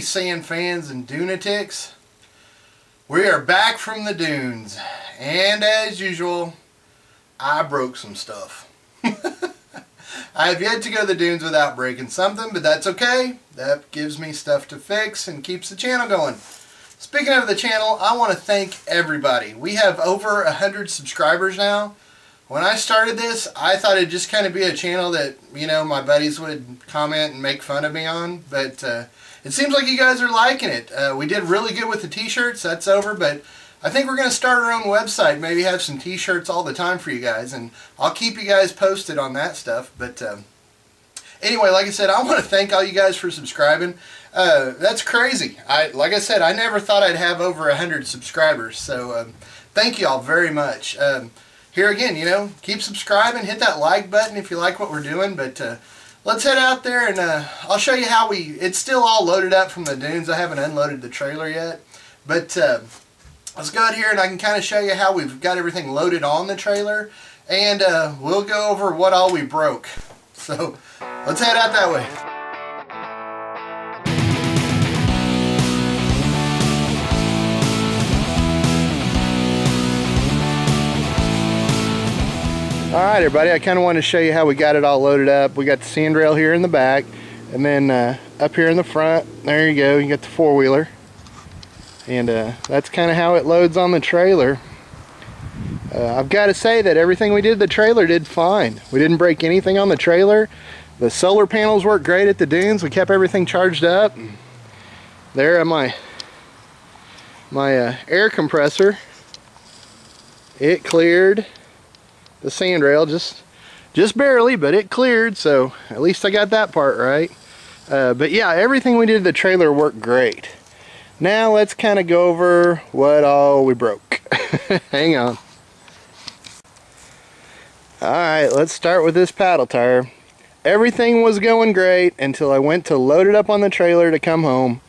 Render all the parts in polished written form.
sand fans and dunatics. We are back from the dunes, and as usual, I broke some stuff. I have yet to go to the dunes without breaking something, but that's okay. That gives me stuff to fix and keeps the channel going. Speaking of the channel, I want to thank everybody. We have over 100 subscribers now. When I started this, I thought it'd just kind of be a channel that, you know, my buddies would comment and make fun of me on, but it seems like you guys are liking it. We did really good with the t-shirts. That's over, but I think we're going to start our own website, maybe have some t-shirts all the time for you guys, and I'll keep you guys posted on that stuff. But anyway, like I said, I want to thank all you guys for subscribing. That's crazy. Like I said, I never thought I'd have over 100 subscribers, so thank you all very much. Here again, you know, keep subscribing, hit that like button if you like what we're doing, but let's head out there and I'll show you how it's still all loaded up from the dunes. I haven't unloaded the trailer yet, but let's go out here and I can kind of show you how we've got everything loaded on the trailer, and we'll go over what all we broke. So let's head out that way. Alright everybody, I kind of wanted to show you how we got it all loaded up. We got the sand rail here in the back, and then up here in the front, there you go, you got the four-wheeler. And that's kind of how it loads on the trailer. I've got to say that everything we did the trailer did fine. We didn't break anything on the trailer. The solar panels worked great at the dunes. We kept everything charged up. There are my air compressor. It cleared the sand rail just barely, but it cleared, so at least I got that part right. But yeah, everything we did to the trailer worked great. Now let's kind of go over what all we broke. Hang on. Alright, let's start with this paddle tire. Everything was going great until I went to load it up on the trailer to come home,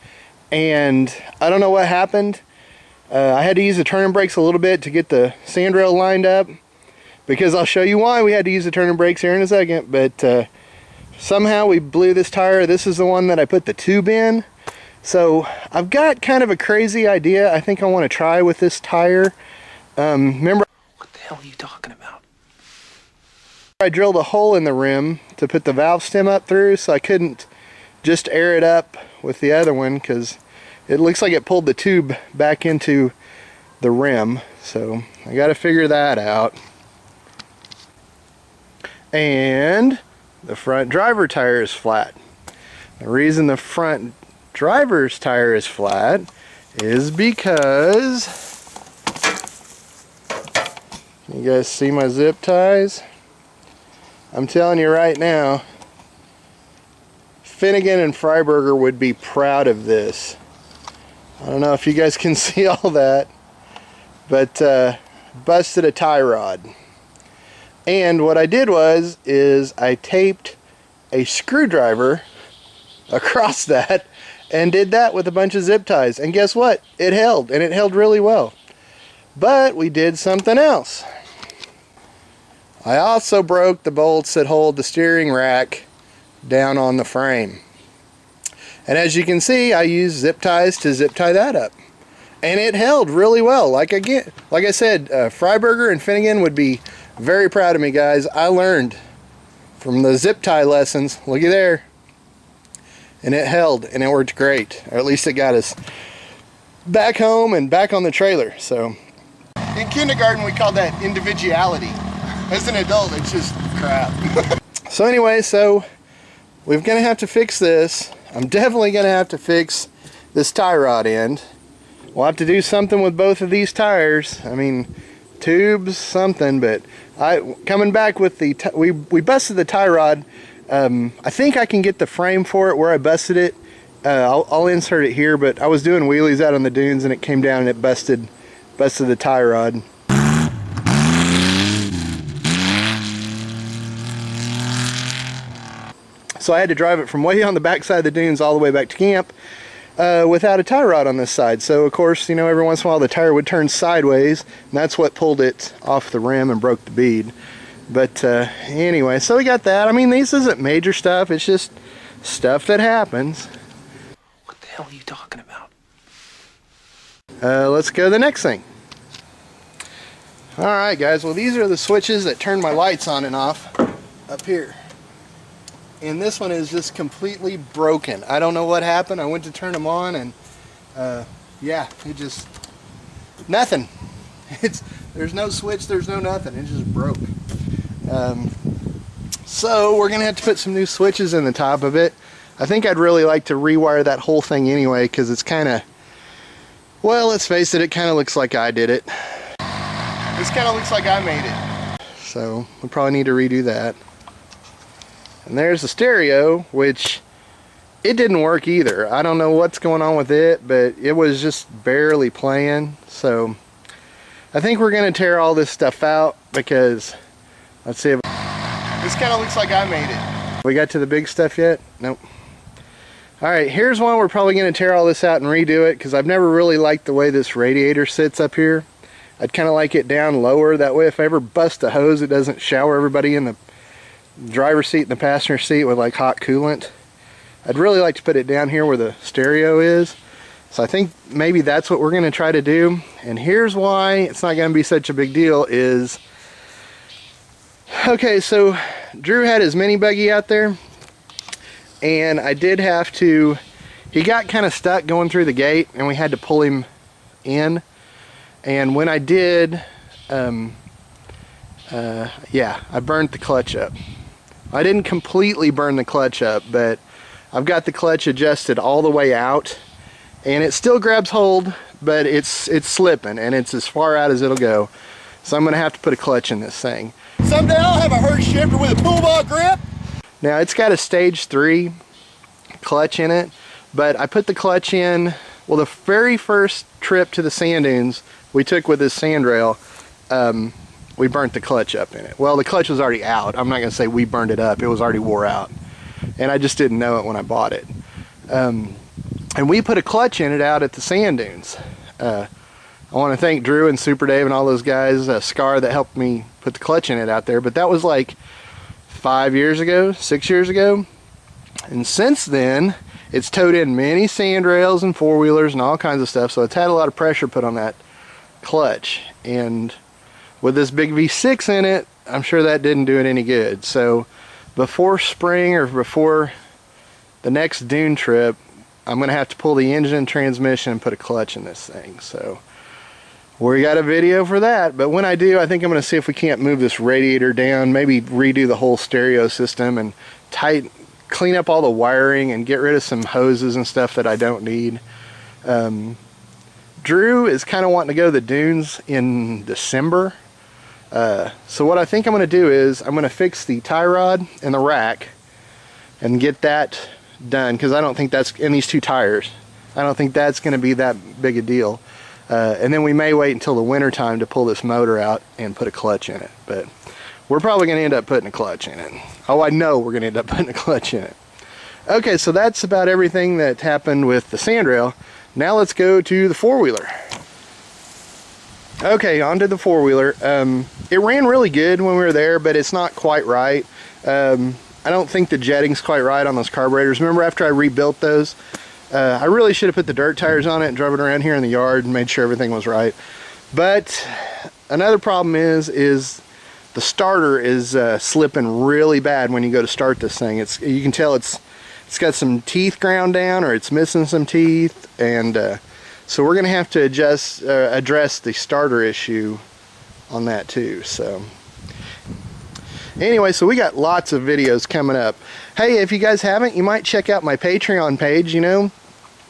and I don't know what happened. I had to use the turning brakes a little bit to get the sand rail lined up, because I'll show you why we had to use the turning brakes here in a second. But somehow we blew this tire. This is the one that I put the tube in. So I've got kind of a crazy idea I think I want to try with this tire. Remember, what the hell are you talking about? I drilled a hole in the rim to put the valve stem up through, so I couldn't just air it up with the other one because it looks like it pulled the tube back into the rim. So I got to figure that out. And the front driver tire is flat. The reason the front driver's tire is flat is because, can you guys see my zip ties? I'm telling you right now, Finnegan and Freiburger would be proud of this. I don't know if you guys can see all that, but busted a tie rod. And what I did is I taped a screwdriver across that and did that with a bunch of zip ties. And guess what? It held, and it held really well. But we did something else. I also broke the bolts that hold the steering rack down on the frame. And as you can see, I used zip ties to zip tie that up. And it held really well. Like I said, Freiburger and Finnegan would be very proud of me, guys. I learned from the zip tie lessons. Looky there. And it held, and it worked great. Or at least it got us back home and back on the trailer. So in kindergarten we called that individuality. As an adult, it's just crap. So anyway, we're gonna have to fix this. I'm definitely gonna have to fix this tie rod end. We'll have to do something with both of these tires. I mean, tubes, something, but coming back with the we busted the tie rod. I think I can get the frame for it where I busted it. I'll insert it here, but I was doing wheelies out on the dunes and it came down and it busted the tie rod. So I had to drive it from way on the back side of the dunes all the way back to camp without a tie rod on this side. So of course, you know, every once in a while the tire would turn sideways, and that's what pulled it off the rim and broke the bead. But anyway, so we got that. I mean, this isn't major stuff, it's just stuff that happens. What the hell are you talking about? Let's go to the next thing. Alright guys, well these are the switches that turn my lights on and off up here. And this one is just completely broken. I don't know what happened. I went to turn them on and yeah, it just, nothing. There's no switch, there's no nothing. It just broke. So we're gonna have to put some new switches in the top of it. I think I'd really like to rewire that whole thing anyway, because it's kind of, well, let's face it, it kind of looks like I did it. This kind of looks like I made it. So we probably need to redo that. And there's the stereo, which it didn't work either. I don't know what's going on with it, but it was just barely playing. So I think we're going to tear all this stuff out because, let's see if this kind of looks like I made it. We got to the big stuff yet? Nope. Alright, here's one we're probably going to tear all this out and redo it, because I've never really liked the way this radiator sits up here. I'd kind of like it down lower, that way if I ever bust a hose it doesn't shower everybody in the driver's seat and the passenger seat with like hot coolant. I'd really like to put it down here where the stereo is. So I think maybe that's what we're going to try to do. And here's why it's not going to be such a big deal is, okay, so Drew had his mini buggy out there, and I did have to, he got kind of stuck going through the gate and we had to pull him in. And when I did, yeah, I burned the clutch up. I didn't completely burn the clutch up, but I've got the clutch adjusted all the way out, and it still grabs hold, but it's slipping, and it's as far out as it'll go. So I'm gonna have to put a clutch in this thing. Someday I'll have a Hurst shifter with a pull bar grip. Now it's got a stage 3 clutch in it, but I put the clutch in, well, the very first trip to the sand dunes we took with this sandrail, we burnt the clutch up in it. Well, the clutch was already out. I'm not going to say we burned it up. It was already wore out. And I just didn't know it when I bought it. And we put a clutch in it out at the sand dunes. I want to thank Drew and Super Dave and all those guys, Scar, that helped me put the clutch in it out there. But that was like 5 years ago, 6 years ago. And since then, it's towed in many sandrails and four-wheelers and all kinds of stuff. So it's had a lot of pressure put on that clutch, and with this big V6 in it, I'm sure that didn't do it any good. So before spring or before the next dune trip, I'm gonna have to pull the engine, transmission, and put a clutch in this thing. So we got a video for that, but when I do, I think I'm gonna see if we can't move this radiator down, maybe redo the whole stereo system and clean up all the wiring and get rid of some hoses and stuff that I don't need. Drew is kind of wanting to go to the dunes in December. So what I think I'm going to do is I'm going to fix the tie rod and the rack and get that done, because I don't think that's, in these two tires, I don't think that's going to be that big a deal. And then we may wait until the winter time to pull this motor out and put a clutch in it. But we're probably going to end up putting a clutch in it. Oh, I know we're going to end up putting a clutch in it. Okay, so that's about everything that happened with the sandrail. Now let's go to the four-wheeler. Okay, on to the four-wheeler. It ran really good when we were there, but it's not quite right. I don't think the jetting's quite right on those carburetors. Remember after I rebuilt those, I really should have put the dirt tires on it and drove it around here in the yard and made sure everything was right. But another problem is the starter is slipping really bad when you go to start this thing. You can tell it's got some teeth ground down, or it's missing some teeth, and so we're gonna have to address the starter issue on that too. So anyway, so we got lots of videos coming up. Hey, if you guys haven't, you might check out my Patreon page. You know,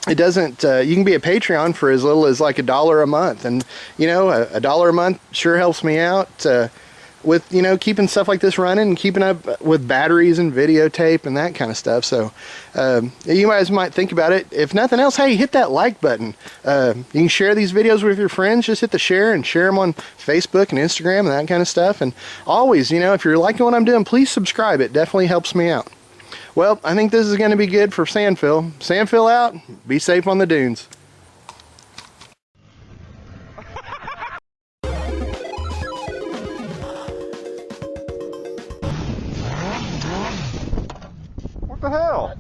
it doesn't, you can be a Patreon for as little as like $1 a month, and you know, $1 a month sure helps me out with, you know, keeping stuff like this running and keeping up with batteries and videotape and that kind of stuff. So you guys might think about it. If nothing else, hey, hit that like button. You can share these videos with your friends. Just hit the share and share them on Facebook and Instagram and that kind of stuff. And always, you know, if you're liking what I'm doing, please subscribe. It definitely helps me out. Well, I think this is going to be good for Sandfill. Sandfill out. Be safe on the dunes. What the hell?